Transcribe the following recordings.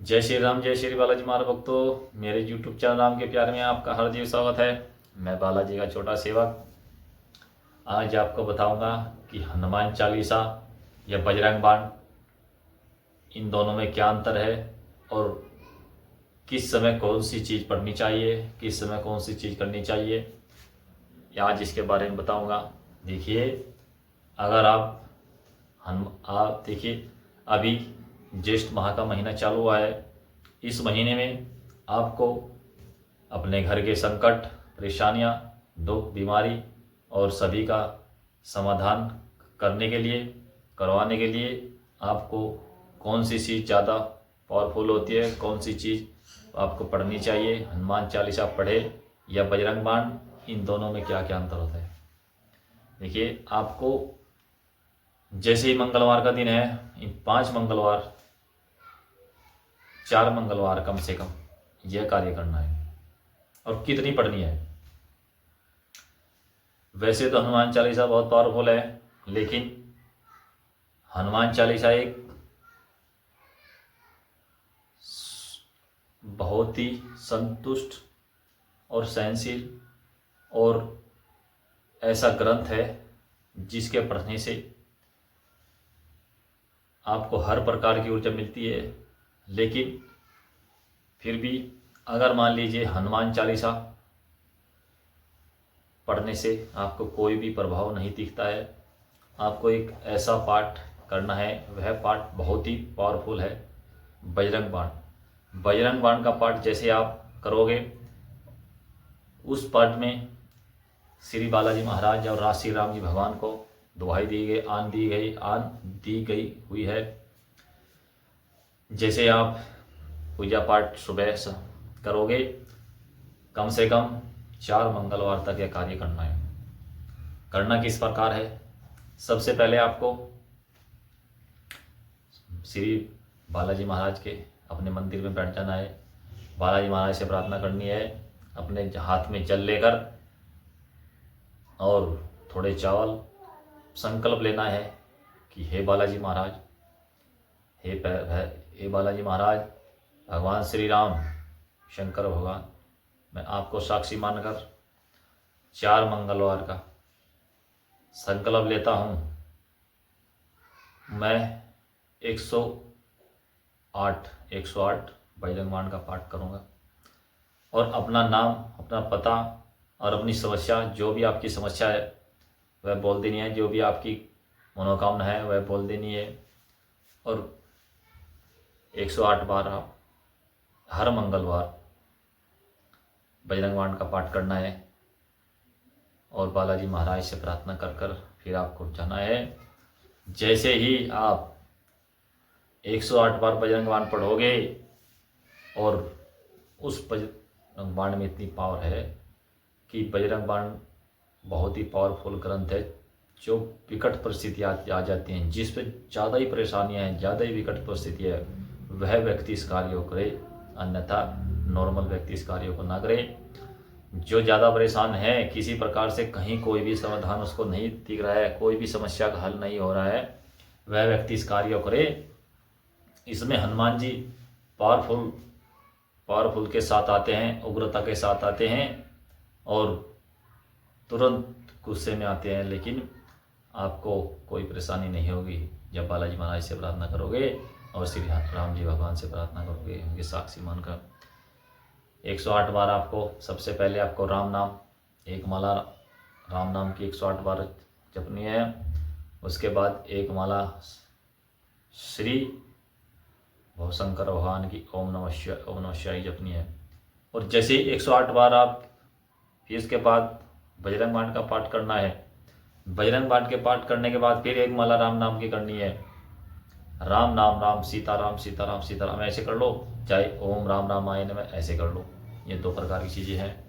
जय श्री बालाजी महाराज भक्तों। मेरे YouTube चैनल राम के प्यार में आपका हार्दिक स्वागत है। मैं बालाजी का छोटा सेवक आज आपको बताऊंगा कि हनुमान चालीसा या बजरंग बाण, इन दोनों में क्या अंतर है और किस समय कौन सी चीज़ पढ़नी चाहिए, किस समय कौन सी चीज़ करनी चाहिए, आज इसके बारे में बताऊंगा। देखिए, अगर आप देखिए, अभी ज्येष्ठ माह का महीना चालू हुआ है। इस महीने में आपको अपने घर के संकट, परेशानियां, दुख, बीमारी और सभी का समाधान करवाने के लिए आपको कौन सी चीज़ ज़्यादा पावरफुल होती है, कौन सी चीज़ आपको पढ़नी चाहिए, हनुमान चालीसा पढ़े या बजरंग बाण, इन दोनों में क्या क्या अंतर होता है। देखिए, आपको जैसे ही मंगलवार का दिन है, इन 5 मंगलवार, 4 मंगलवार कम से कम यह कार्य करना है। और कितनी पढ़नी है? वैसे तो हनुमान चालीसा बहुत पावरफुल है, लेकिन हनुमान चालीसा एक बहुत ही संतुष्ट और सहनशील और ऐसा ग्रंथ है जिसके पढ़ने से आपको हर प्रकार की ऊर्जा मिलती है। लेकिन फिर भी अगर मान लीजिए हनुमान चालीसा पढ़ने से आपको कोई भी प्रभाव नहीं दिखता है, आपको एक ऐसा पाठ करना है, वह पाठ बहुत ही पावरफुल है, बजरंग बाण। बजरंग बाण का पाठ जैसे आप करोगे, उस पाठ में श्री बालाजी महाराज और राज श्री राम जी भगवान को दुहाई आन दी गई हुई है। जैसे आप पूजा पाठ सुबह करोगे, कम से कम 4 मंगलवार तक यह कार्य करना है। करना किस प्रकार है? सबसे पहले आपको श्री बालाजी महाराज के अपने मंदिर में बैठ जाना है। बालाजी महाराज से प्रार्थना करनी है, अपने हाथ में जल लेकर और थोड़े चावल, संकल्प लेना है कि हे बालाजी महाराज, हे बालाजी महाराज, भगवान श्री राम, शंकर भगवान, मैं आपको साक्षी मानकर 4 मंगलवार का संकल्प लेता हूँ। मैं 108 बजरंग बाण का पाठ करूँगा और अपना नाम, अपना पता और अपनी समस्या, जो भी आपकी समस्या है वह बोल देनी है, जो भी आपकी मनोकामना है वह बोल देनी है। और 108 बार आप हर मंगलवार बजरंग बाण का पाठ करना है और बालाजी महाराज से प्रार्थना कर कर फिर आपको जाना है। जैसे ही आप 108 बार बजरंग बाण पढ़ोगे, और उस बजरंग बाण में इतनी पावर है कि बजरंग बाण बहुत ही पावरफुल ग्रंथ है। जो विकट परिस्थितियाँ आ जाती हैं, जिस पे ज़्यादा ही परेशानियाँ हैं, ज़्यादा ही विकट परिस्थिति है, वह व्यक्ति इस कार्य को करे, अन्यथा नॉर्मल व्यक्ति इस कार्य को ना करे। जो ज़्यादा परेशान है, किसी प्रकार से कहीं कोई भी समाधान उसको नहीं दिख रहा है, कोई भी समस्या का हल नहीं हो रहा है, वह व्यक्ति इस कार्य को करे। इसमें हनुमान जी पावरफुल के साथ आते हैं, उग्रता के साथ आते हैं और तुरंत गुस्से में आते हैं। लेकिन आपको कोई परेशानी नहीं होगी जब बालाजी महाराज से प्रार्थना करोगे और श्री राम जी भगवान से प्रार्थना करोगे, उनके साक्षी मानकर। 108 बार आपको, सबसे पहले आपको राम नाम, एक माला राम नाम की 108 बार जपनी है। उसके बाद एक माला श्री भवशंकर भगवान की ओम नमः शिवाय जपनी है। और जैसे ही 108 बार आप, फिर इसके बाद बजरंग बाण का पाठ करना है। बजरंग बाण के पाठ करने के बाद फिर एक माला राम नाम की करनी है। राम नाम राम, सीताराम सीताराम सीताराम, ऐसे कर लो, चाहे ओम राम रामाय नमः ऐसे कर लो। ये 2 प्रकार की चीज़ें हैं।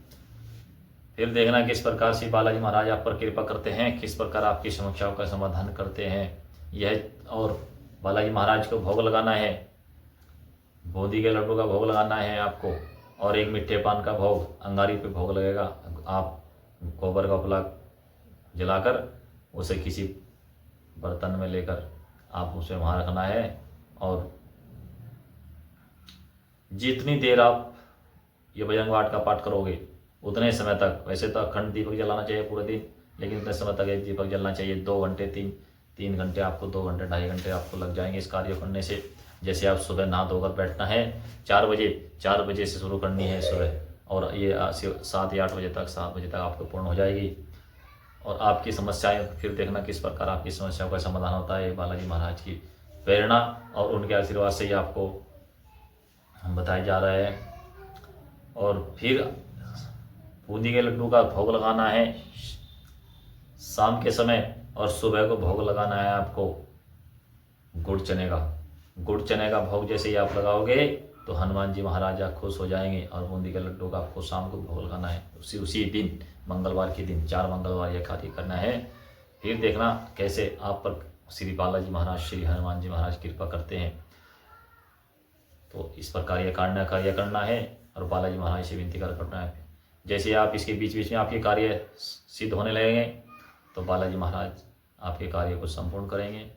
फिर देखना किस प्रकार से बालाजी महाराज आप पर कृपा करते हैं, किस प्रकार आपकी समस्याओं का समाधान करते हैं यह। और बालाजी महाराज को भोग लगाना है, बूंदी के लड्डू का भोग लगाना है आपको, और एक मीठे पान का भोग अंगारी पे भोग लगेगा। आप गोबर का उपला जलाकर उसे किसी बर्तन में लेकर आप उसे वहाँ रखना है और जितनी देर आप ये बजरंग बाण का पाठ करोगे उतने समय तक, वैसे तो अखंड दीपक जलाना चाहिए पूरे दिन, लेकिन उतने समय तक एक दीपक जलना चाहिए। 2 घंटे 3 घंटे आपको, 2 घंटे 2.5 घंटे आपको लग जाएंगे इस कार्य करने से। जैसे आप सुबह नहा धोकर बैठना है 4 बजे से शुरू करनी है सुबह, और ये 7 या 8 बजे तक, 7 बजे तक आपको पूर्ण हो जाएगी। और आपकी समस्याएं फिर देखना किस प्रकार आपकी समस्याओं का समाधान होता है। बालाजी महाराज की प्रेरणा और उनके आशीर्वाद से ही आपको बताए जा रहे हैं। और फिर बूंदी के लड्डू का भोग लगाना है शाम के समय, और सुबह को भोग लगाना है आपको गुड़ चने का भोग जैसे ही आप लगाओगे तो हनुमान जी महाराज खुश हो जाएंगे। और बूंदी के लड्डू का आपको शाम को भोग लगाना है उसी दिन, मंगलवार के दिन, 4 मंगलवार यह कार्य करना है। फिर देखना कैसे आप पर श्री बालाजी महाराज, श्री हनुमान जी महाराज कृपा करते हैं। तो इस प्रकार यह कार्य करना है और बालाजी महाराज से विनती करना है। जैसे आप इसके बीच में आपके कार्य सिद्ध होने लगेंगे तो बालाजी महाराज आपके कार्य को संपूर्ण करेंगे।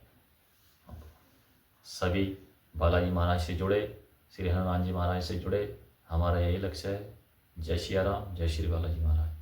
सभी बालाजी महाराज से जुड़े, श्री हनुमान जी महाराज से जुड़े, हमारा यही लक्ष्य है। जय सिया राम, जय श्री बालाजी महाराज।